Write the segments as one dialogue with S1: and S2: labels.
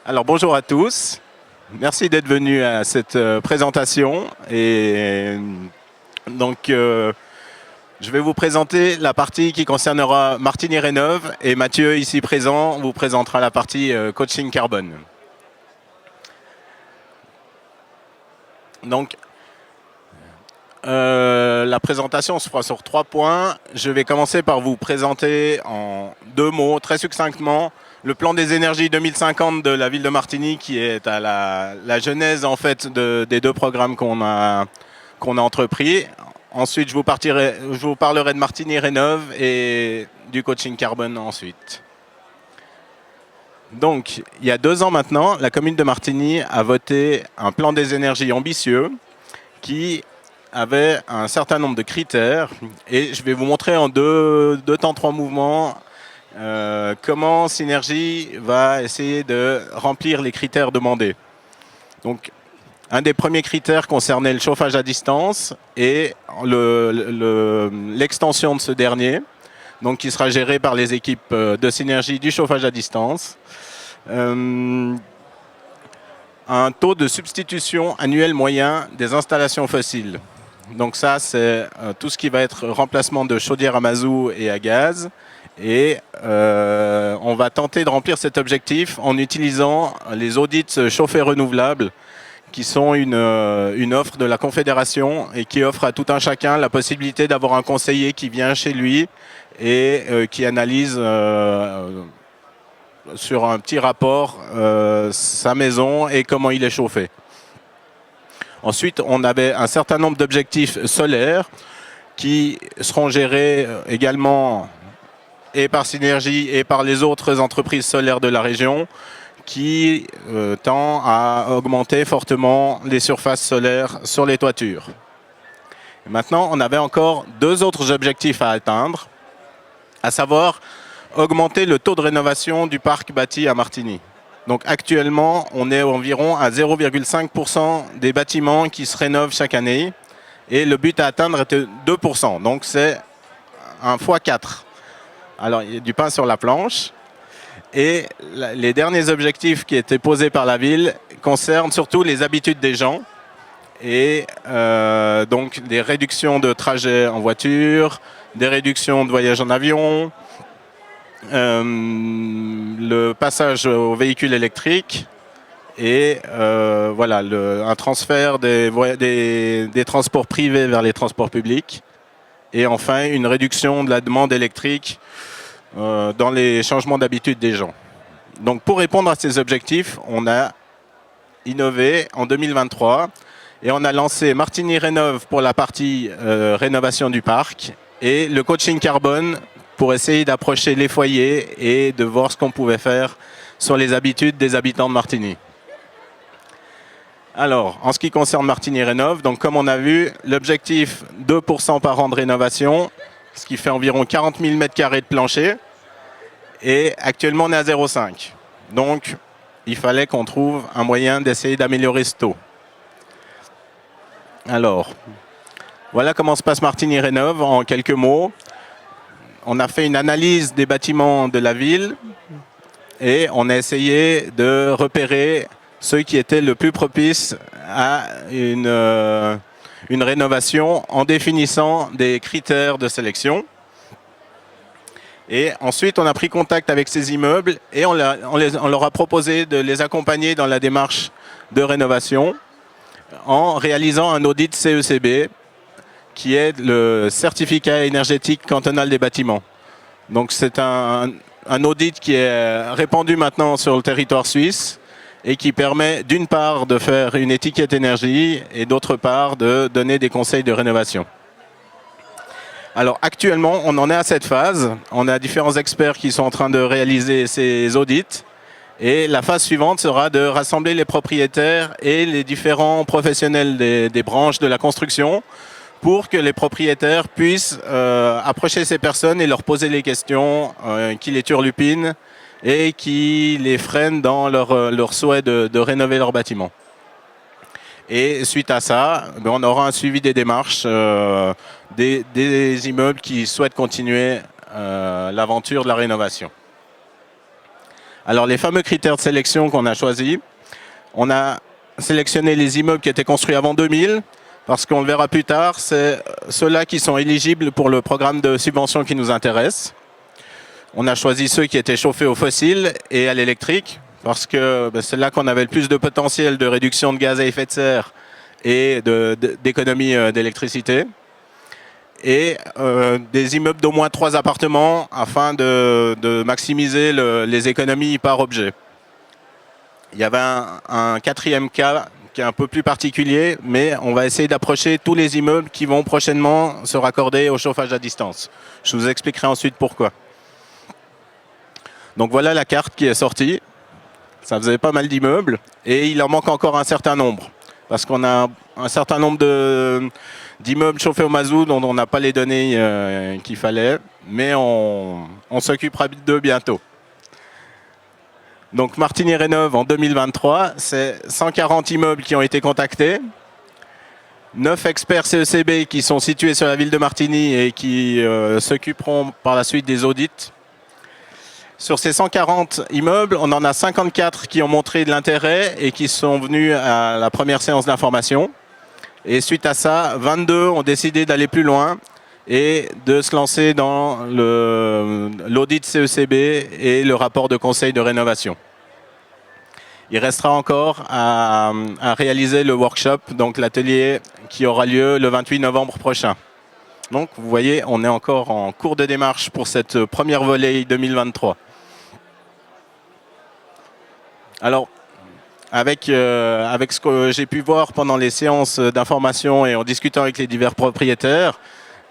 S1: Alors bonjour à tous, merci d'être venus à cette présentation. Et donc je vais vous présenter la partie qui concernera Martini Rénov et Mathieu ici présent vous présentera la partie coaching carbone. Donc la présentation se fera sur 3 points. Je vais commencer par vous présenter en 2 mots, très succinctement, le plan des énergies 2050 de la ville de Martigny, qui est à la genèse en fait des 2 programmes qu'on a entrepris. Ensuite, je vous parlerai de Martini Rénov et du coaching carbone ensuite. Donc, il y a 2 ans maintenant, la commune de Martigny a voté un plan des énergies ambitieux qui avait un certain nombre de critères, et je vais vous montrer en 2 temps 3 mouvements comment Synergie va essayer de remplir les critères demandés. Donc, un des premiers critères concernait le chauffage à distance et l'extension de ce dernier, donc qui sera géré par les équipes de Synergie du chauffage à distance. Un taux de substitution annuel moyen des installations fossiles. Donc ça, c'est tout ce qui va être remplacement de chaudières à mazout et à gaz. Et on va tenter de remplir cet objectif en utilisant les audits chauffés renouvelables, qui sont une offre de la Confédération et qui offre à tout un chacun la possibilité d'avoir un conseiller qui vient chez lui et qui analyse sur un petit rapport sa maison et comment il est chauffé. Ensuite, on avait un certain nombre d'objectifs solaires qui seront gérés également et par Synergie et par les autres entreprises solaires de la région, qui tend à augmenter fortement les surfaces solaires sur les toitures. Et maintenant, on avait encore 2 autres objectifs à atteindre, à savoir augmenter le taux de rénovation du parc bâti à Martigny. Donc actuellement, on est environ à 0,5% des bâtiments qui se rénovent chaque année, et le but à atteindre est 2%, donc c'est un x4. Alors, il y a du pain sur la planche. Et les derniers objectifs qui étaient posés par la ville concernent surtout les habitudes des gens. Et donc, des réductions de trajets en voiture, des réductions de voyages en avion, le passage aux véhicules électriques et voilà, un transfert des transports privés vers les transports publics. Et enfin, une réduction de la demande électrique dans les changements d'habitude des gens. Donc pour répondre à ces objectifs, on a innové en 2023 et on a lancé Martini Rénov pour la partie rénovation du parc et le coaching carbone pour essayer d'approcher les foyers et de voir ce qu'on pouvait faire sur les habitudes des habitants de Martigny. Alors, en ce qui concerne Martini Rénov, donc comme on a vu, l'objectif 2% par an de rénovation, ce qui fait environ 40 000 m² de plancher. Et actuellement, on est à 0,5. Donc, il fallait qu'on trouve un moyen d'essayer d'améliorer ce taux. Alors, voilà comment se passe Martini Rénov en quelques mots. On a fait une analyse des bâtiments de la ville et on a essayé de repérer ceux qui étaient le plus propices à une rénovation en définissant des critères de sélection. Et ensuite, on a pris contact avec ces immeubles et on leur a proposé de les accompagner dans la démarche de rénovation en réalisant un audit CECB, qui est le certificat énergétique cantonal des bâtiments. Donc c'est un audit qui est répandu maintenant sur le territoire suisse et qui permet d'une part de faire une étiquette énergie et d'autre part de donner des conseils de rénovation. Alors actuellement, on en est à cette phase. On a différents experts qui sont en train de réaliser ces audits. Et la phase suivante sera de rassembler les propriétaires et les différents professionnels des branches de la construction pour que les propriétaires puissent approcher ces personnes et leur poser les questions qui les turlupinent et qui les freinent dans leur souhait de rénover leur bâtiment. Et suite à ça, on aura un suivi des démarches des immeubles qui souhaitent continuer l'aventure de la rénovation. Alors les fameux critères de sélection qu'on a choisis, on a sélectionné les immeubles qui étaient construits avant 2000, parce qu'on le verra plus tard, c'est ceux-là qui sont éligibles pour le programme de subvention qui nous intéresse. On a choisi ceux qui étaient chauffés au fossile et à l'électrique, parce que c'est là qu'on avait le plus de potentiel de réduction de gaz à effet de serre et d'économie d'électricité. Et des immeubles d'au moins 3 appartements afin de maximiser les économies par objet. Il y avait un quatrième cas qui est un peu plus particulier, mais on va essayer d'approcher tous les immeubles qui vont prochainement se raccorder au chauffage à distance. Je vous expliquerai ensuite pourquoi. Donc voilà la carte qui est sortie. Ça faisait pas mal d'immeubles et il en manque encore un certain nombre. Parce qu'on a un certain nombre d'immeubles chauffés au mazout dont on n'a pas les données qu'il fallait, mais on s'occupera d'eux bientôt. Donc Martigny Rénov' en 2023, c'est 140 immeubles qui ont été contactés, 9 experts CECB qui sont situés sur la ville de Martigny et qui s'occuperont par la suite des audits. Sur ces 140 immeubles, on en a 54 qui ont montré de l'intérêt et qui sont venus à la première séance d'information. Et suite à ça, 22 ont décidé d'aller plus loin et de se lancer dans l'audit CECB et le rapport de conseil de rénovation. Il restera encore à réaliser le workshop, donc l'atelier qui aura lieu le 28 novembre prochain. Donc vous voyez, on est encore en cours de démarche pour cette première volée 2023. Alors, avec ce que j'ai pu voir pendant les séances d'information et en discutant avec les divers propriétaires,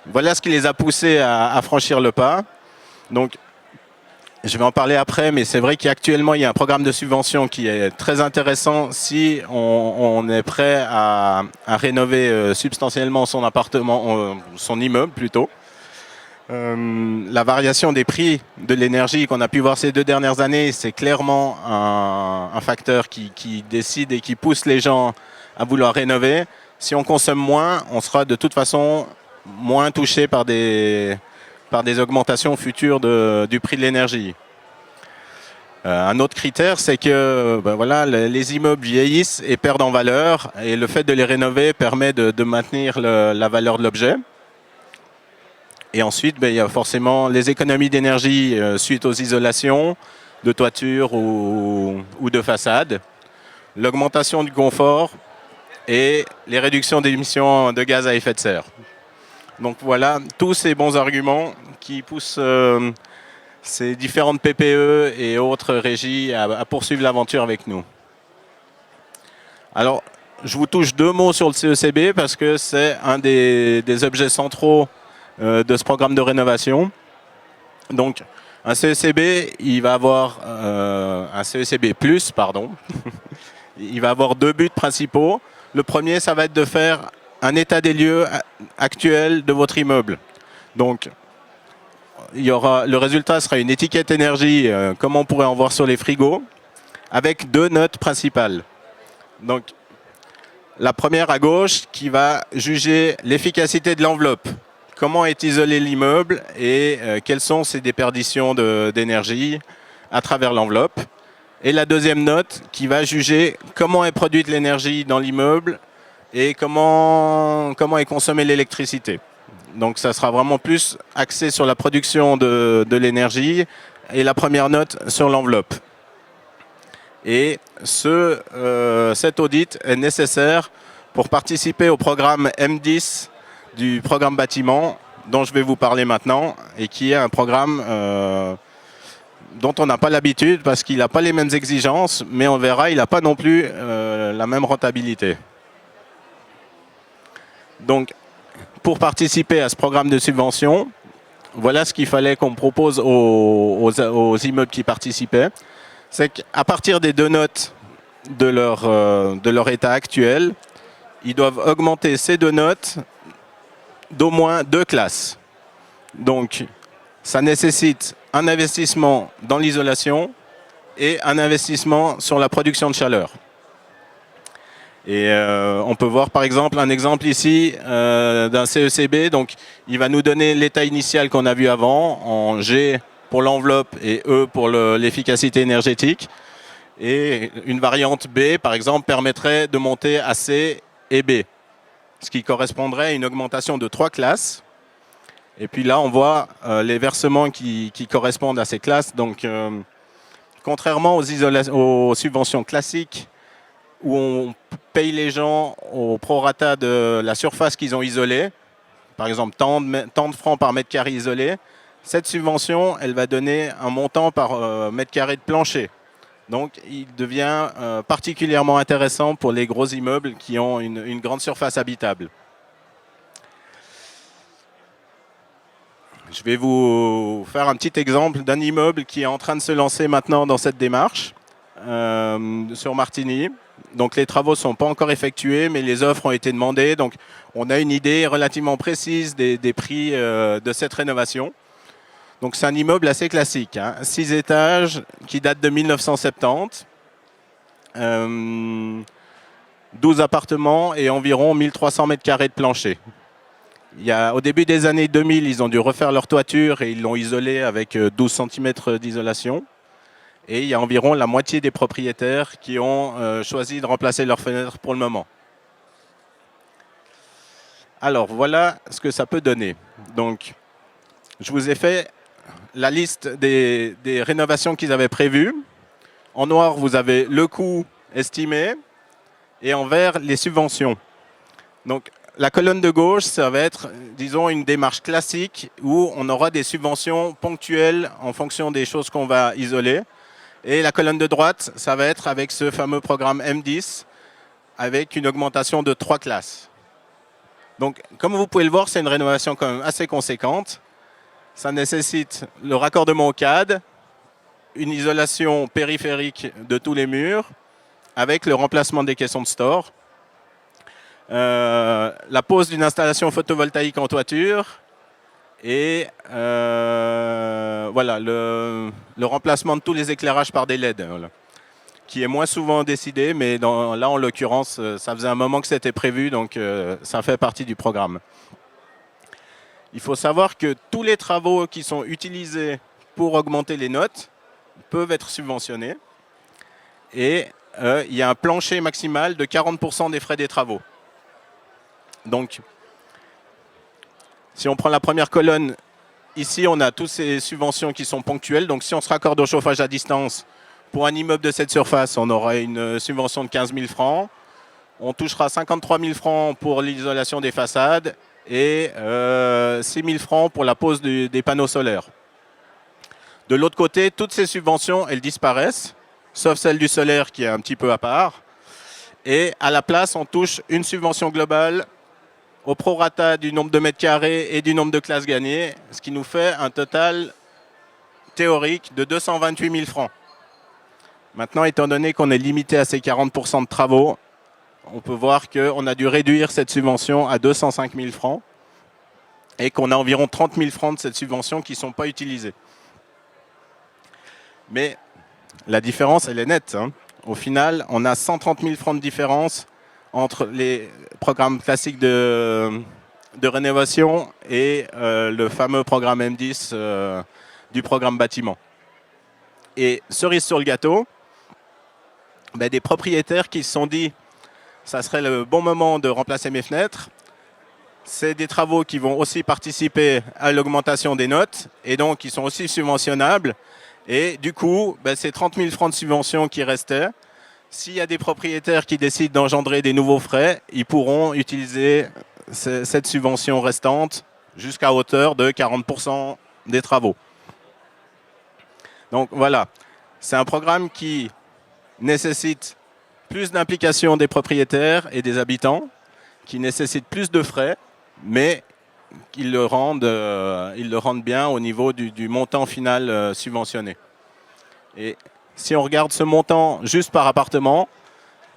S1: voilà ce qui les a poussés à franchir le pas. Donc, je vais en parler après, mais c'est vrai qu'actuellement, il y a un programme de subvention qui est très intéressant si on est prêt à rénover substantiellement son appartement, son immeuble plutôt. La variation des prix de l'énergie qu'on a pu voir ces 2 dernières années, c'est clairement un facteur qui décide et qui pousse les gens à vouloir rénover. Si on consomme moins, on sera de toute façon moins touché par des augmentations futures du prix de l'énergie. Un autre critère, c'est que voilà, les immeubles vieillissent et perdent en valeur, et le fait de les rénover permet de maintenir la valeur de l'objet. Et ensuite, il y a forcément les économies d'énergie suite aux isolations de toiture ou de façade, l'augmentation du confort et les réductions d'émissions de gaz à effet de serre. Donc voilà, tous ces bons arguments qui poussent ces différentes PPE et autres régies à poursuivre l'aventure avec nous. Alors, je vous touche 2 mots sur le CECB parce que c'est un des objets centraux de ce programme de rénovation. Donc, un CECB, il va avoir un CECB+, pardon. Il va avoir 2 buts principaux. Le premier, ça va être de faire un état des lieux actuel de votre immeuble. Donc, le résultat sera une étiquette énergie, comme on pourrait en voir sur les frigos, avec 2 notes principales. Donc, la première à gauche qui va juger l'efficacité de l'enveloppe. Comment est isolé l'immeuble et quelles sont ses déperditions d'énergie à travers l'enveloppe. Et la deuxième note qui va juger comment est produite l'énergie dans l'immeuble et comment est consommée l'électricité. Donc ça sera vraiment plus axé sur la production de l'énergie et la première note sur l'enveloppe. Et cet audit est nécessaire pour participer au programme M10 du programme bâtiment dont je vais vous parler maintenant et qui est un programme dont on n'a pas l'habitude parce qu'il n'a pas les mêmes exigences, mais on verra, il n'a pas non plus la même rentabilité. Donc, pour participer à ce programme de subvention, voilà ce qu'il fallait qu'on propose aux immeubles qui participaient. C'est qu'à partir des 2 notes de leur état actuel, ils doivent augmenter ces 2 notes d'au moins 2 classes. Donc, ça nécessite un investissement dans l'isolation et un investissement sur la production de chaleur. Et on peut voir par exemple un exemple ici d'un CECB. Donc, il va nous donner l'état initial qu'on a vu avant en G pour l'enveloppe et E pour l'efficacité énergétique. Et une variante B, par exemple, permettrait de monter à C et B, ce qui correspondrait à une augmentation de 3 classes. Et puis là, on voit les versements qui correspondent à ces classes. Donc, contrairement aux subventions classiques, où on paye les gens au prorata de la surface qu'ils ont isolée, par exemple tant de francs par mètre carré isolé, cette subvention, elle va donner un montant par mètre carré de plancher. Donc, il devient particulièrement intéressant pour les gros immeubles qui ont une grande surface habitable. Je vais vous faire un petit exemple d'un immeuble qui est en train de se lancer maintenant dans cette démarche sur Martigny. Donc les travaux ne sont pas encore effectués, mais les offres ont été demandées. Donc on a une idée relativement précise des prix de cette rénovation. Donc c'est un immeuble assez classique, 6 étages qui date de 1970, 12 appartements et environ 1300 mètres carrés de plancher. Au début des années 2000, ils ont dû refaire leur toiture et ils l'ont isolée avec 12 cm d'isolation. Et il y a environ la moitié des propriétaires qui ont choisi de remplacer leurs fenêtres pour le moment. Alors voilà ce que ça peut donner. Donc, je vous ai fait la liste des rénovations qu'ils avaient prévues. En noir, vous avez le coût estimé et en vert, les subventions. Donc, la colonne de gauche, ça va être, disons, une démarche classique où on aura des subventions ponctuelles en fonction des choses qu'on va isoler. Et la colonne de droite, ça va être avec ce fameux programme M10, avec une augmentation de 3 classes. Donc, comme vous pouvez le voir, c'est une rénovation quand même assez conséquente. Ça nécessite le raccordement au CAD, une isolation périphérique de tous les murs, avec le remplacement des caissons de store, la pose d'une installation photovoltaïque en toiture et voilà, le remplacement de tous les éclairages par des LED, voilà, qui est moins souvent décidé, mais là en l'occurrence, ça faisait un moment que c'était prévu, donc ça fait partie du programme. Il faut savoir que tous les travaux qui sont utilisés pour augmenter les notes peuvent être subventionnés et il y a un plancher maximal de 40% des frais des travaux. Donc, si on prend la première colonne, ici, on a toutes ces subventions qui sont ponctuelles. Donc, si on se raccorde au chauffage à distance, pour un immeuble de cette surface, on aura une subvention de 15 000 francs. On touchera 53 000 francs pour l'isolation des façades et 6 000 francs pour la pose des panneaux solaires. De l'autre côté, toutes ces subventions, elles disparaissent, sauf celle du solaire qui est un petit peu à part. Et à la place, on touche une subvention globale au prorata du nombre de mètres carrés et du nombre de classes gagnées, ce qui nous fait un total théorique de 228 000 francs. Maintenant, étant donné qu'on est limité à ces 40% de travaux, on peut voir qu'on a dû réduire cette subvention à 205 000 francs et qu'on a environ 30 000 francs de cette subvention qui ne sont pas utilisés. Mais la différence, elle est nette. Au final, on a 130 000 francs de différence entre les programmes classiques de rénovation et le fameux programme M10 du programme bâtiment. Et cerise sur le gâteau, des propriétaires qui se sont dit ça serait le bon moment de remplacer mes fenêtres. C'est des travaux qui vont aussi participer à l'augmentation des notes et donc qui sont aussi subventionnables. Et du coup, ces 30 000 francs de subvention qui restaient, s'il y a des propriétaires qui décident d'engendrer des nouveaux frais, ils pourront utiliser cette subvention restante jusqu'à hauteur de 40% des travaux. Donc voilà, c'est un programme qui nécessite plus d'implication des propriétaires et des habitants, qui nécessite plus de frais, mais qu'ils le rendent bien au niveau du montant final subventionné. Et si on regarde ce montant juste par appartement,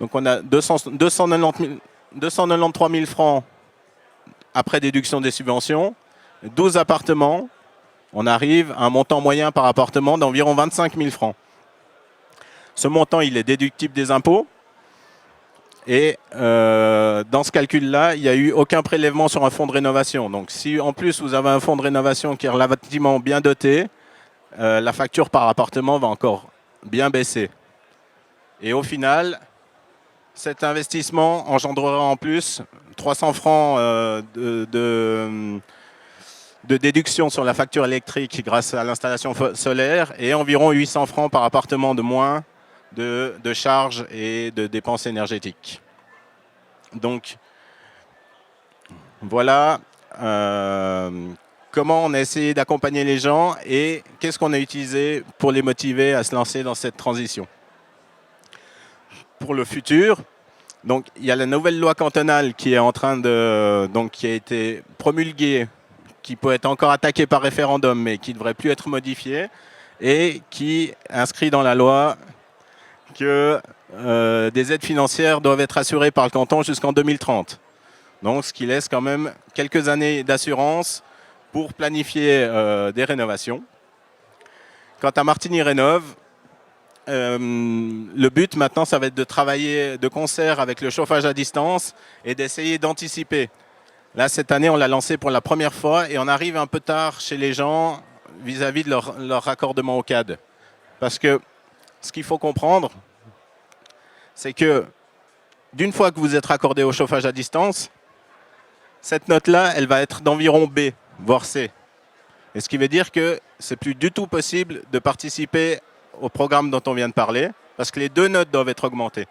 S1: donc on a 293 000 francs après déduction des subventions, 12 appartements, on arrive à un montant moyen par appartement d'environ 25 000 francs. Ce montant, il est déductible des impôts. Et dans ce calcul-là, il n'y a eu aucun prélèvement sur un fonds de rénovation. Donc si en plus vous avez un fonds de rénovation qui est relativement bien doté, la facture par appartement va encore bien baisser. Et au final, cet investissement engendrera en plus 300 francs de déduction sur la facture électrique grâce à l'installation solaire et environ 800 francs par appartement de moins de charges et de dépenses énergétiques. Donc, voilà comment on a essayé d'accompagner les gens et qu'est-ce qu'on a utilisé pour les motiver à se lancer dans cette transition. Pour le futur, donc, il y a la nouvelle loi cantonale qui est en train de, donc, qui a été promulguée, qui peut être encore attaquée par référendum, mais qui ne devrait plus être modifiée, et qui inscrit dans la loi que des aides financières doivent être assurées par le canton jusqu'en 2030. Donc, ce qui laisse quand même quelques années d'assurance pour planifier des rénovations. Quant à Martigny Rénov', le but maintenant, ça va être de travailler de concert avec le chauffage à distance et d'essayer d'anticiper. Là, cette année, on l'a lancé pour la première fois et on arrive un peu tard chez les gens vis-à-vis de leur raccordement au CAD. Parce que ce qu'il faut comprendre, c'est que d'une fois que vous êtes raccordé au chauffage à distance, cette note-là, elle va être d'environ B, voire C. Et ce qui veut dire que c'est plus du tout possible de participer au programme dont on vient de parler, parce que les deux notes doivent être augmentées.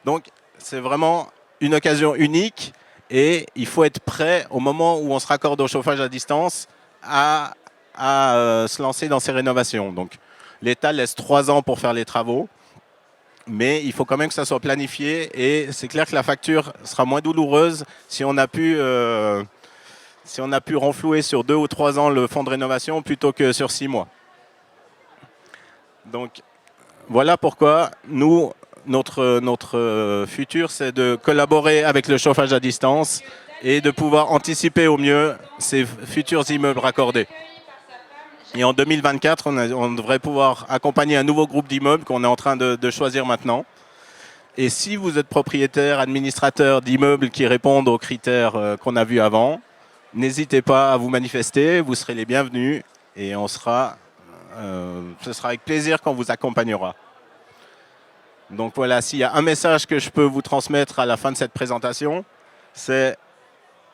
S1: Donc, c'est vraiment une occasion unique et il faut être prêt au moment où on se raccorde au chauffage à distance à se lancer dans ces rénovations. Donc, l'État laisse 3 ans pour faire les travaux, mais il faut quand même que ça soit planifié et c'est clair que la facture sera moins douloureuse si on a pu renflouer sur 2 ou 3 ans le fonds de rénovation plutôt que sur 6 mois. Donc, voilà pourquoi nous, notre futur, c'est de collaborer avec le chauffage à distance et de pouvoir anticiper au mieux ces futurs immeubles raccordés. Et en 2024, on devrait pouvoir accompagner un nouveau groupe d'immeubles qu'on est en train de choisir maintenant. Et si vous êtes propriétaire, administrateur d'immeubles qui répondent aux critères qu'on a vus avant, n'hésitez pas à vous manifester, vous serez les bienvenus et ce sera avec plaisir qu'on vous accompagnera. Donc voilà, s'il y a un message que je peux vous transmettre à la fin de cette présentation, c'est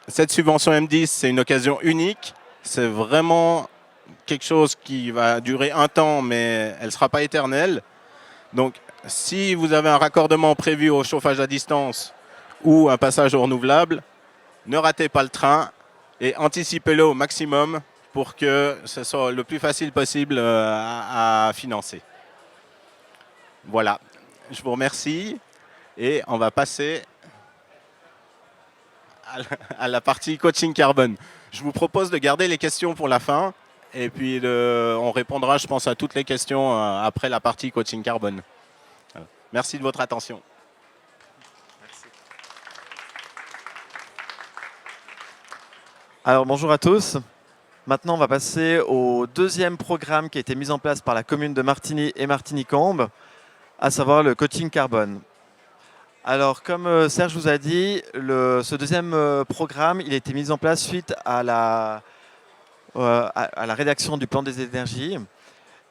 S1: cette subvention M10, c'est une occasion unique. C'est vraiment quelque chose qui va durer un temps, mais elle ne sera pas éternelle. Donc si vous avez un raccordement prévu au chauffage à distance ou un passage au renouvelable, ne ratez pas le train et anticipez-le au maximum pour que ce soit le plus facile possible à financer. Voilà, je vous remercie et on va passer à la partie coaching carbone. Je vous propose de garder les questions pour la fin et puis on répondra, je pense, à toutes les questions après la partie coaching carbone. Merci de votre attention.
S2: Merci. Alors bonjour à tous. Maintenant, on va passer au deuxième programme qui a été mis en place par la commune de Martigny et Martigny-Combe, à savoir le coaching carbone. Alors, comme Serge vous a dit, ce deuxième programme, il a été mis en place suite à la rédaction du plan des énergies.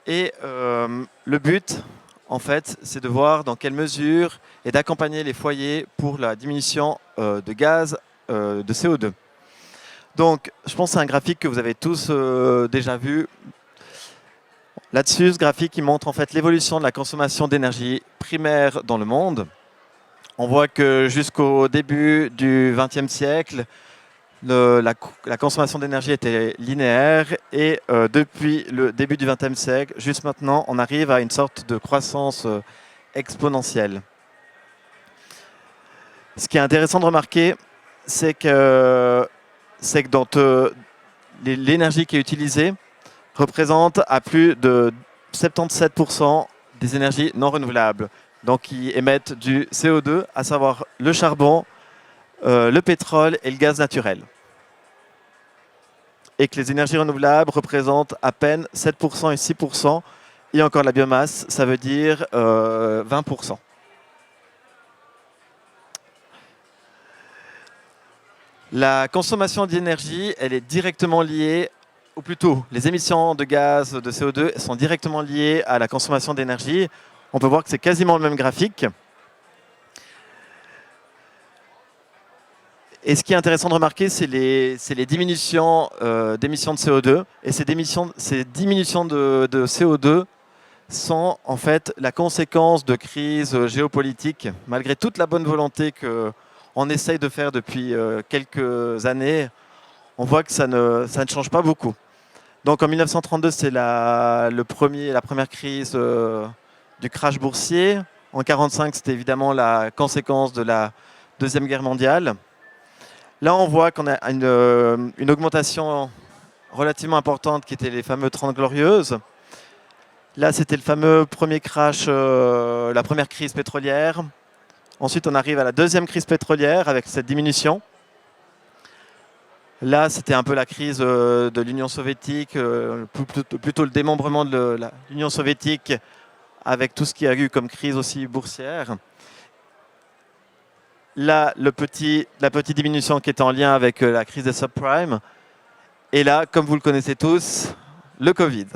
S2: Et le but, en fait, c'est de voir dans quelle mesure et d'accompagner les foyers pour la diminution de gaz de CO2. Donc, je pense que c'est un graphique que vous avez tous déjà vu. Là-dessus, ce graphique il montre en fait l'évolution de la consommation d'énergie primaire dans le monde. On voit que jusqu'au début du XXe siècle, la consommation d'énergie était linéaire et depuis le début du XXe siècle, juste maintenant, on arrive à une sorte de croissance exponentielle. Ce qui est intéressant de remarquer, c'est que l'énergie qui est utilisée représente à plus de 77% des énergies non renouvelables, donc qui émettent du CO2, à savoir le charbon, le pétrole et le gaz naturel. Et que les énergies renouvelables représentent à peine 7% et 6%, et encore la biomasse, ça veut dire 20%. La consommation d'énergie, elle est directement liée ou plutôt les émissions de gaz de CO2 sont directement liées à la consommation d'énergie. On peut voir que c'est quasiment le même graphique. Et ce qui est intéressant de remarquer, c'est les diminutions d'émissions de CO2. Et ces diminutions de CO2 sont en fait la conséquence de crises géopolitiques. Malgré toute la bonne volonté qu'on essaye de faire depuis quelques années, on voit que ça ne change pas beaucoup. Donc en 1932, c'est la première crise du crash boursier. En 1945, c'était évidemment la conséquence de la Deuxième Guerre mondiale. Là, on voit qu'on a une augmentation relativement importante qui était les fameux 30 glorieuses. Là, c'était le fameux premier crash, la première crise pétrolière. Ensuite, on arrive à la deuxième crise pétrolière avec cette diminution. Là, c'était un peu la crise de l'Union soviétique, plutôt le démembrement de l'Union soviétique avec tout ce qu'il y a eu comme crise aussi boursière. Là, la petite diminution qui était en lien avec la crise des subprimes. Et là, comme vous le connaissez tous, le Covid.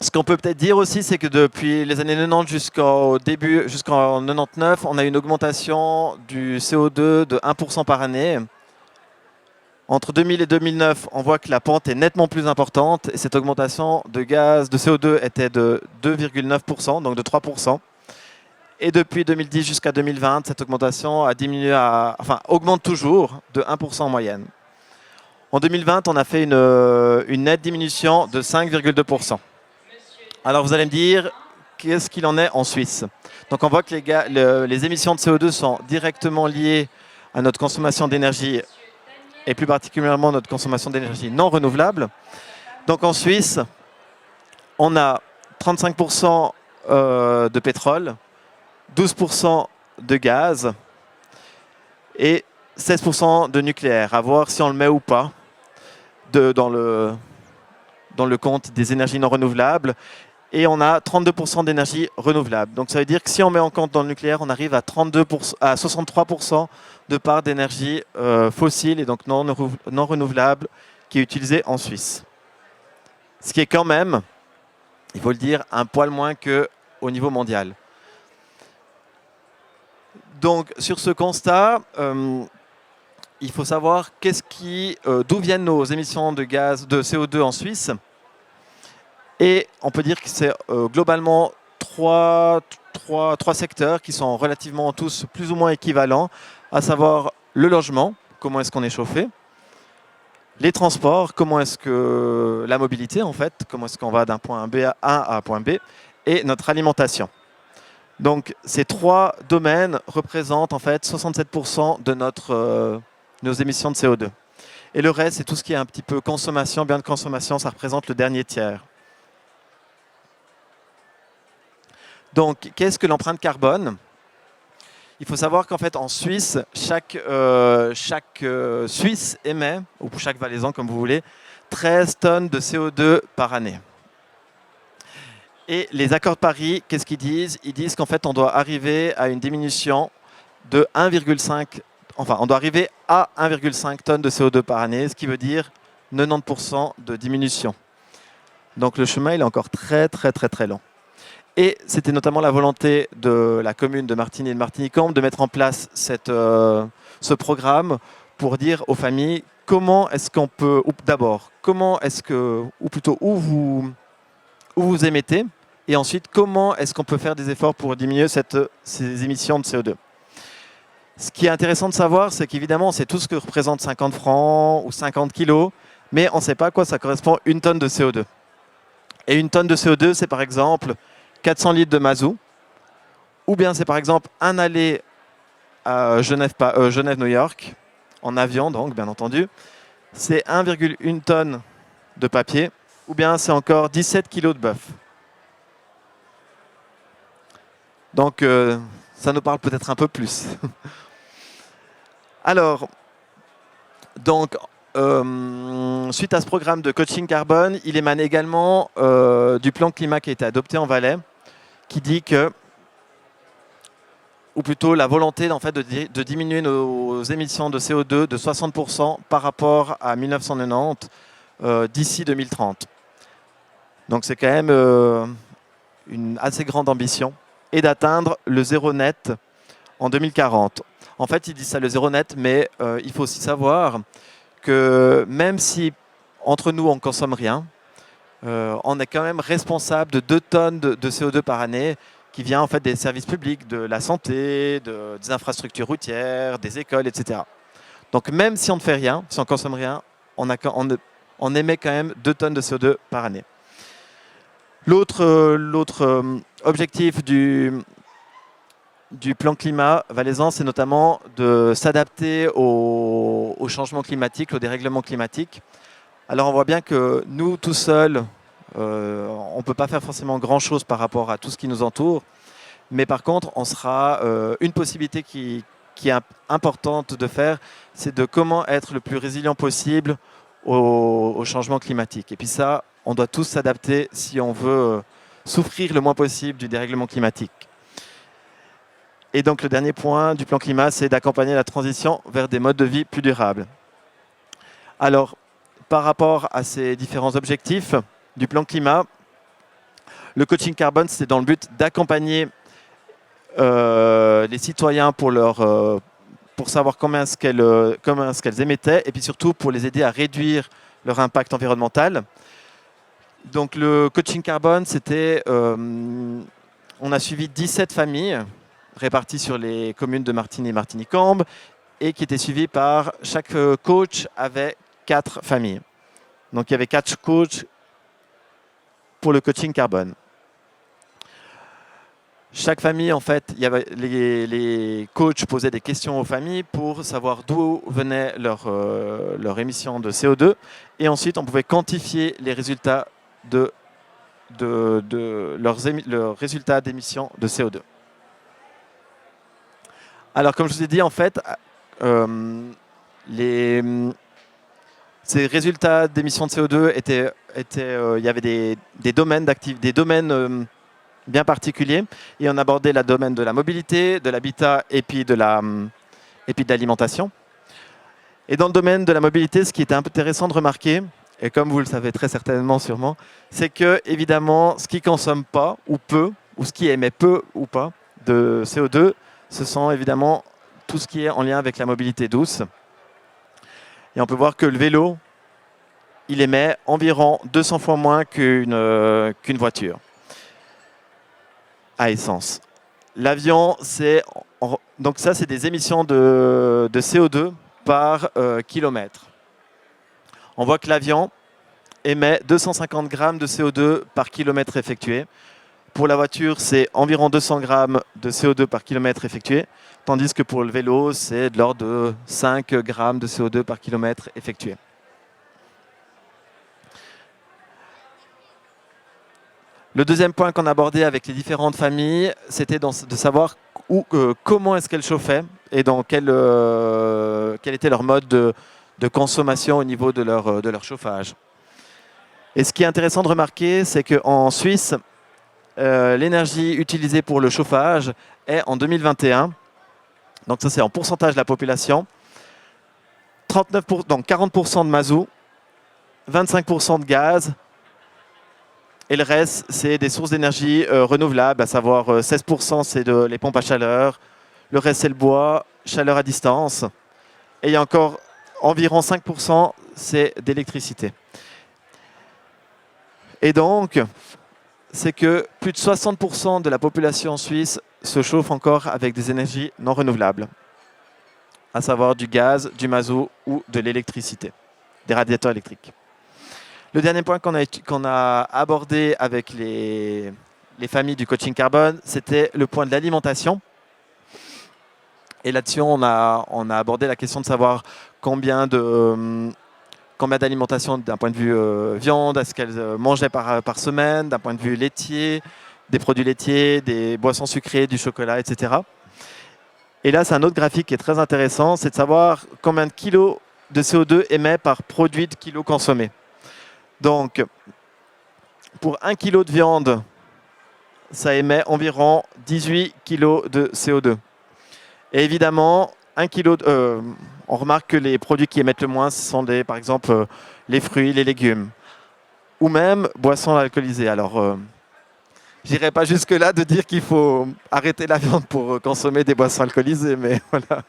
S2: Ce qu'on peut peut-être dire aussi, c'est que depuis les années 90 jusqu'en 99, on a une augmentation du CO2 de 1% par année. Entre 2000 et 2009, on voit que la pente est nettement plus importante et cette augmentation de gaz, de CO2 était de 2,9%, donc de 3%. Et depuis 2010 jusqu'à 2020, cette augmentation a diminué augmente toujours de 1% en moyenne. En 2020, on a fait une nette diminution de 5,2%. Alors vous allez me dire, qu'est-ce qu'il en est en Suisse? Donc on voit que les émissions de CO2 sont directement liées à notre consommation d'énergie et plus particulièrement notre consommation d'énergie non renouvelable. Donc en Suisse, on a 35% de pétrole, 12% de gaz et 16% de nucléaire. À voir si on le met ou pas dans le compte des énergies non renouvelables. Et on a 32% d'énergie renouvelable. Donc ça veut dire que si on met en compte dans le nucléaire, on arrive à 63% de part d'énergie fossile et donc non renouvelable qui est utilisée en Suisse. Ce qui est quand même, il faut le dire, un poil moins qu'au niveau mondial. Donc sur ce constat, il faut savoir d'où viennent nos émissions de gaz, de CO2 en Suisse. Et on peut dire que c'est globalement trois secteurs qui sont relativement tous plus ou moins équivalents, à savoir le logement, comment est-ce qu'on est chauffé, les transports, comment est-ce que la mobilité en fait, comment est-ce qu'on va d'un point A à un point B, et notre alimentation. Donc ces trois domaines représentent en fait 67% de nos émissions de CO2. Et le reste, c'est tout ce qui est un petit peu consommation, biens de consommation, ça représente le dernier tiers. Donc, qu'est-ce que l'empreinte carbone? Il faut savoir qu'en fait, en Suisse, chaque Suisse émet, ou chaque Valaisan, comme vous voulez, 13 tonnes de CO2 par année. Et les accords de Paris, qu'est-ce qu'ils disent? Ils disent qu'en fait, on doit arriver à une diminution de 1,5, on doit arriver à 1,5 tonnes de CO2 par année, ce qui veut dire 90% de diminution. Donc, le chemin, il est encore très, très, très, très long. Et c'était notamment la volonté de la commune de Martigny et de Martigny-Combe de mettre en place ce programme pour dire aux familles comment est-ce qu'on peut, d'abord, où vous émettez, et ensuite comment est-ce qu'on peut faire des efforts pour diminuer ces émissions de CO2. Ce qui est intéressant de savoir, c'est qu'évidemment, c'est tout ce que représente 50 francs ou 50 kilos, mais on ne sait pas à quoi ça correspond une tonne de CO2. Et une tonne de CO2, c'est par exemple 400 litres de mazout, ou bien c'est par exemple un aller à Genève-New York, en avion donc, bien entendu, c'est 1,1 tonne de papier, ou bien c'est encore 17 kilos de bœuf. Donc ça nous parle peut-être un peu plus. Alors, donc, suite à ce programme de coaching carbone, il émane également du plan climat qui a été adopté en Valais, qui dit que, ou plutôt la volonté en fait, de diminuer nos émissions de CO2 de 60% par rapport à 1990 d'ici 2030. Donc c'est quand même une assez grande ambition, et d'atteindre le zéro net en 2040. En fait, ils disent ça le zéro net, mais il faut aussi savoir que même si entre nous on ne consomme rien, on est quand même responsable de 2 tonnes de CO2 par année qui vient en fait des services publics, de la santé, des infrastructures routières, des écoles, etc. Donc même si on ne fait rien, si on ne consomme rien, on émet quand même 2 tonnes de CO2 par année. L'autre objectif du plan climat valaisan, c'est notamment de s'adapter au changement climatique, au dérèglement climatique. Alors on voit bien que nous, tout seuls, on ne peut pas faire forcément grand-chose par rapport à tout ce qui nous entoure. Mais par contre, on sera une possibilité qui est importante de faire, c'est de comment être le plus résilient possible au changement climatique. Et puis ça, on doit tous s'adapter si on veut souffrir le moins possible du dérèglement climatique. Et donc le dernier point du plan climat, c'est d'accompagner la transition vers des modes de vie plus durables. Alors, par rapport à ces différents objectifs du plan climat, le coaching carbone, c'est dans le but d'accompagner les citoyens pour savoir combien est-ce qu'elles émettaient, et puis surtout pour les aider à réduire leur impact environnemental. Donc le coaching carbone, c'était, on a suivi 17 familles réparties sur les communes de Martigny et Martigny-Cambes, et qui étaient suivies par chaque coach avait 4 familles. Donc il y avait 4 coachs pour le coaching carbone. Chaque famille, en fait, il y avait les coachs posaient des questions aux familles pour savoir d'où venaient leurs émissions de CO2. Et ensuite, on pouvait quantifier les résultats de leurs résultats d'émissions de CO2. Alors, comme je vous ai dit, en fait, ces résultats d'émissions de CO2 il y avait des domaines bien particuliers, et on abordait le domaine de la mobilité, de l'habitat et puis de l'alimentation. Et dans le domaine de la mobilité, ce qui était intéressant de remarquer, et comme vous le savez très certainement sûrement, c'est que évidemment ce qui consomme pas ou peu, ou ce qui émet peu ou pas de CO2, ce sont évidemment tout ce qui est en lien avec la mobilité douce. Et on peut voir que le vélo, il émet environ 200 fois moins qu'une voiture à essence. L'avion, donc ça, c'est des émissions de CO2 par kilomètre. On voit que l'avion émet 250 grammes de CO2 par kilomètre effectué. Pour la voiture, c'est environ 200 grammes de CO2 par kilomètre effectué, tandis que pour le vélo, c'est de l'ordre de 5 grammes de CO2 par kilomètre effectué. Le deuxième point qu'on abordait avec les différentes familles, c'était de savoir comment est-ce qu'elles chauffaient et dans quel était leur mode de consommation au niveau de leur chauffage. Et ce qui est intéressant de remarquer, c'est qu'en Suisse, l'énergie utilisée pour le chauffage est en 2021, donc ça c'est en pourcentage de la population, donc 40% de mazout, 25% de gaz, et le reste c'est des sources d'énergie renouvelables, à savoir 16% c'est les pompes à chaleur, le reste c'est le bois, chaleur à distance, et il y a encore environ 5% c'est d'électricité. Et donc, c'est que plus de 60% de la population suisse se chauffe encore avec des énergies non renouvelables, à savoir du gaz, du mazout ou de l'électricité, des radiateurs électriques. Le dernier point qu'on a abordé avec les familles du coaching carbone, c'était le point de l'alimentation. Et là-dessus, on a abordé la question de savoir combien d'alimentation d'un point de vue viande, est-ce qu'elles mangeaient par semaine, d'un point de vue laitier, des produits laitiers, des boissons sucrées, du chocolat, etc. Et là, c'est un autre graphique qui est très intéressant, c'est de savoir combien de kilos de CO2 émet par produit de kilo consommé. Donc, pour 1 kg de viande, ça émet environ 18 kg de CO2. Et évidemment, on remarque que les produits qui émettent le moins, ce sont par exemple les fruits, les légumes, ou même boissons alcoolisées. Alors, j'irai pas jusque-là de dire qu'il faut arrêter la viande pour consommer des boissons alcoolisées, mais voilà.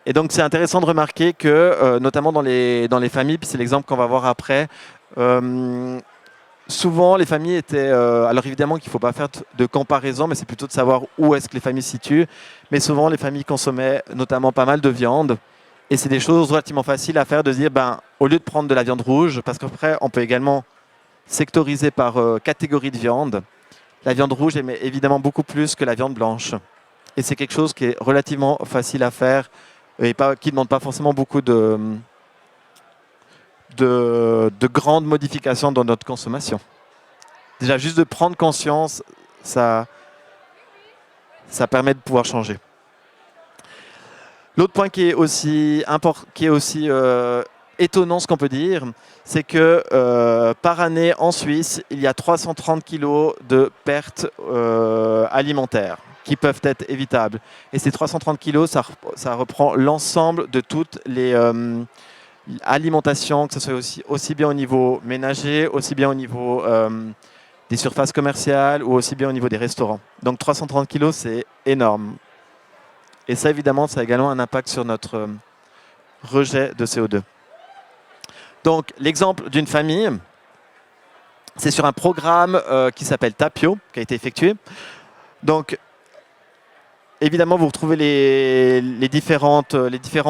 S2: Et donc c'est intéressant de remarquer que, notamment dans les familles, puis c'est l'exemple qu'on va voir après, souvent les familles étaient... alors évidemment qu'il ne faut pas faire de comparaison, mais c'est plutôt de savoir où est-ce que les familles se situent. Mais souvent les familles consommaient notamment pas mal de viande. Et c'est des choses relativement faciles à faire, de se dire, au lieu de prendre de la viande rouge, parce qu'après on peut également sectoriser par catégorie de viande, la viande rouge émet évidemment beaucoup plus que la viande blanche. Et c'est quelque chose qui est relativement facile à faire et qui ne demande pas forcément beaucoup de grandes modifications dans notre consommation. Déjà, juste de prendre conscience, ça permet de pouvoir changer. L'autre point qui est aussi étonnant, ce qu'on peut dire, c'est que par année en Suisse, il y a 330 kg de pertes alimentaires qui peuvent être évitables. Et ces 330 kg, ça reprend l'ensemble de toutes les alimentations, que ce soit aussi bien au niveau ménager, aussi bien au niveau des surfaces commerciales ou aussi bien au niveau des restaurants. Donc 330 kg, c'est énorme. Et ça, évidemment, ça a également un impact sur notre rejet de CO2. Donc, l'exemple d'une famille, c'est sur un programme qui s'appelle Tapio, qui a été effectué. Donc, évidemment, vous retrouvez les différents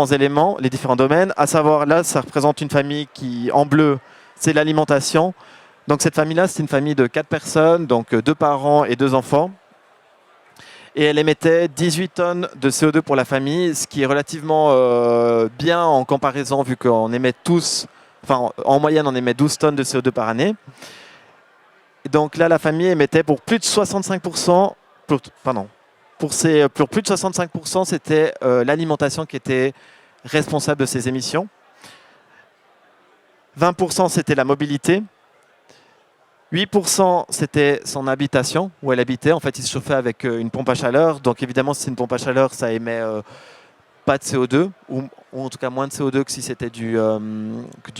S2: éléments, les différents domaines. À savoir, là, ça représente une famille qui, en bleu, c'est l'alimentation. Donc, cette famille-là, c'est une famille de 4 personnes, donc 2 parents et 2 enfants. Et elle émettait 18 tonnes de CO2 pour la famille, ce qui est relativement bien en comparaison, vu qu'on émet tous, enfin en moyenne on émet 12 tonnes de CO2 par année. Et donc là, la famille émettait pour plus de 65%, pour plus de 65%, c'était l'alimentation qui était responsable de ces émissions. 20%, c'était la mobilité. 8%, c'était son habitation, où elle habitait. En fait, il se chauffait avec une pompe à chaleur. Donc évidemment, si c'est une pompe à chaleur, ça émet pas de CO2, ou en tout cas moins de CO2 que si c'était du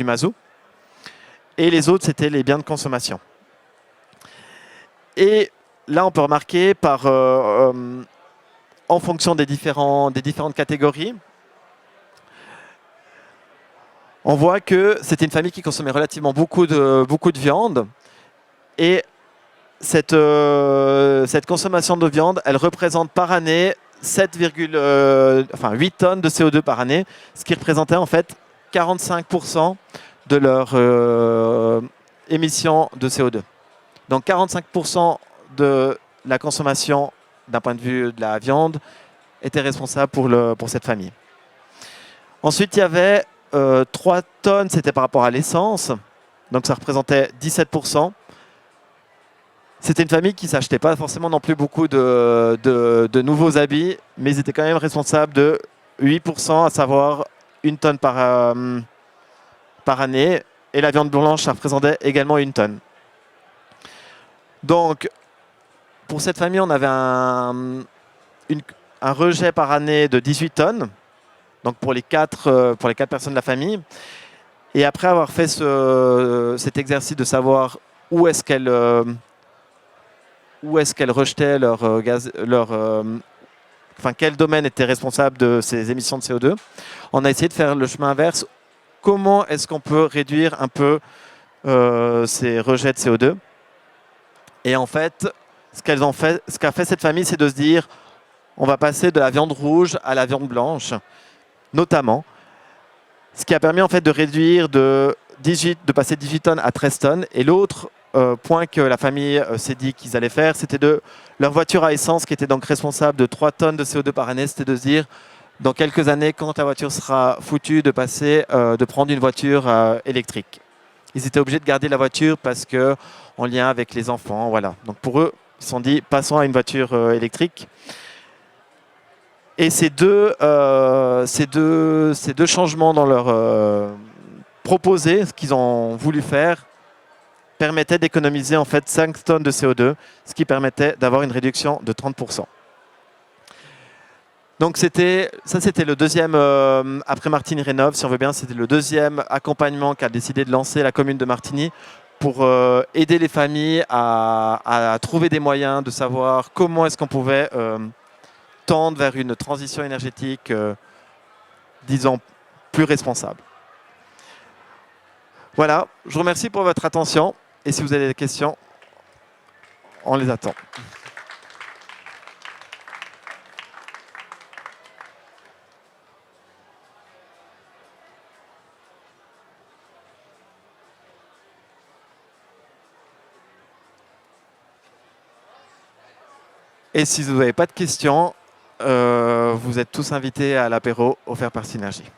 S2: mazout. Et les autres, c'était les biens de consommation. Et là, on peut remarquer en fonction des différentes catégories, on voit que c'était une famille qui consommait relativement beaucoup de viande. Et cette consommation de viande, elle représente par année 8 tonnes de CO2 par année, ce qui représentait en fait 45% de leur émission de CO2. Donc 45% de la consommation d'un point de vue de la viande était responsable pour cette famille. Ensuite, il y avait 3 tonnes, c'était par rapport à l'essence, donc ça représentait 17%. C'était une famille qui ne s'achetait pas forcément non plus beaucoup de nouveaux habits, mais ils étaient quand même responsables de 8%, à savoir 1 tonne par année. Et la viande blanche, ça représentait également 1 tonne. Donc, pour cette famille, on avait un rejet par année de 18 tonnes, donc pour les 4 personnes de la famille. Et après avoir fait cet exercice de savoir où est-ce qu'elles rejetaient leur gaz, quel domaine était responsable de ces émissions de CO2. On a essayé de faire le chemin inverse. Comment est-ce qu'on peut réduire un peu ces rejets de CO2? Et en fait, ce qu'a fait cette famille, c'est de se dire, on va passer de la viande rouge à la viande blanche, notamment. Ce qui a permis en fait de réduire de passer de 18 tonnes à 13 tonnes. Et l'autre point que la famille s'est dit qu'ils allaient faire, c'était leur voiture à essence qui était donc responsable de 3 tonnes de CO2 par année, c'était de se dire, dans quelques années, quand la voiture sera foutue, de prendre une voiture électrique. Ils étaient obligés de garder la voiture parce que en lien avec les enfants, voilà. Donc pour eux, ils se sont dit, passons à une voiture électrique. Et ces deux changements dans leur proposé, ce qu'ils ont voulu faire, permettait d'économiser en fait 5 tonnes de CO2, ce qui permettait d'avoir une réduction de 30%. Donc c'était le deuxième, après Martigny Rénov', si on veut bien, c'était le deuxième accompagnement qu'a décidé de lancer la commune de Martigny pour aider les familles à trouver des moyens de savoir comment est-ce qu'on pouvait tendre vers une transition énergétique, disons, plus responsable. Voilà, je vous remercie pour votre attention et si vous avez des questions, on les attend. Et si vous n'avez pas de questions, vous êtes tous invités à l'apéro offert par Synergie.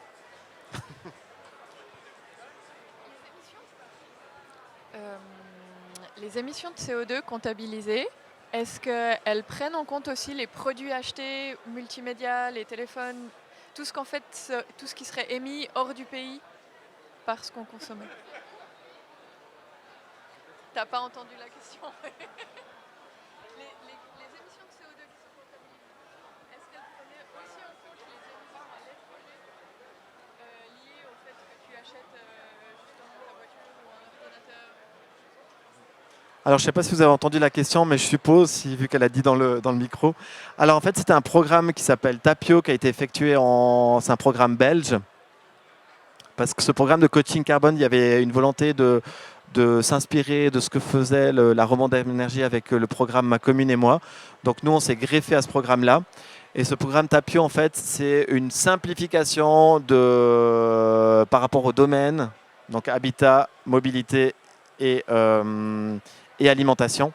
S3: Les émissions de CO2 comptabilisées, est-ce qu'elles prennent en compte aussi les produits achetés, multimédia, les téléphones, tout ce qui serait émis hors du pays parce qu'on consommait? T'as pas entendu la question? Les émissions de CO2 qui sont comptabilisées, est-ce qu'elles prenaient aussi en compte les émissions à l'étranger liées au fait que tu achètes justement ta voiture ou un ordinateur?
S2: Alors, je ne sais pas si vous avez entendu la question, mais je suppose, vu qu'elle a dit dans le micro. Alors, en fait, c'était un programme qui s'appelle Tapio, qui a été effectué c'est un programme belge. Parce que ce programme de coaching carbone, il y avait une volonté de s'inspirer de ce que faisait la Romande Énergie avec le programme Ma Commune et moi. Donc, nous, on s'est greffé à ce programme-là. Et ce programme Tapio, en fait, c'est une simplification par rapport au domaine, donc habitat, mobilité et alimentation.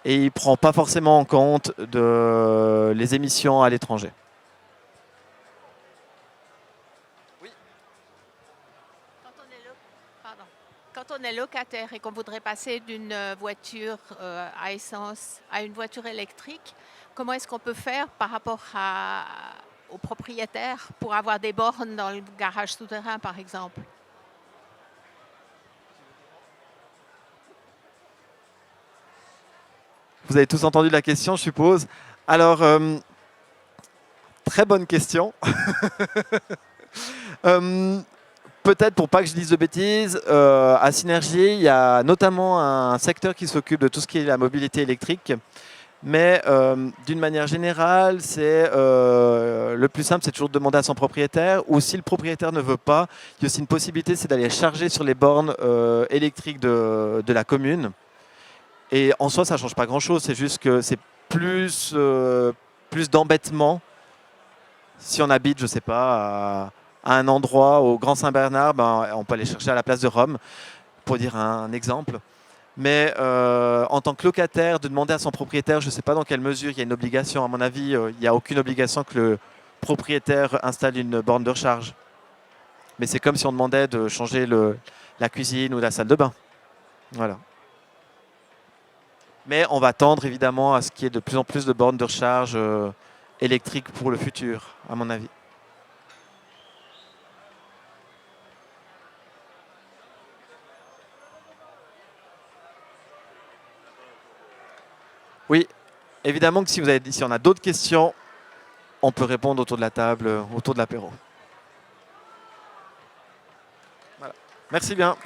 S2: Et il ne prend pas forcément en compte les émissions à l'étranger.
S4: Oui. Quand on est locataire et qu'on voudrait passer d'une voiture à essence à une voiture électrique, comment est-ce qu'on peut faire par rapport aux propriétaires pour avoir des bornes dans le garage souterrain, par exemple?
S2: Vous avez tous entendu la question, je suppose. Alors, très bonne question. Peut-être pour pas que je dise de bêtises, à Synergie, il y a notamment un secteur qui s'occupe de tout ce qui est la mobilité électrique. Mais d'une manière générale, le plus simple, c'est toujours de demander à son propriétaire. Ou si le propriétaire ne veut pas, il y a aussi une possibilité, c'est d'aller charger sur les bornes électriques de la commune. Et en soi, ça ne change pas grand-chose. C'est juste que c'est plus d'embêtement. Si on habite, je ne sais pas, à un endroit au Grand Saint-Bernard, ben, on peut aller chercher à la place de Rome, pour dire un exemple. Mais en tant que locataire, de demander à son propriétaire, je ne sais pas dans quelle mesure il y a une obligation. À mon avis, il n'y a aucune obligation que le propriétaire installe une borne de recharge. Mais c'est comme si on demandait de changer la cuisine ou la salle de bain. Voilà. Mais on va tendre évidemment à ce qu'il y ait de plus en plus de bornes de recharge électriques pour le futur, à mon avis. Oui, évidemment que si on a d'autres questions, on peut répondre autour de la table, autour de l'apéro. Voilà. Merci bien.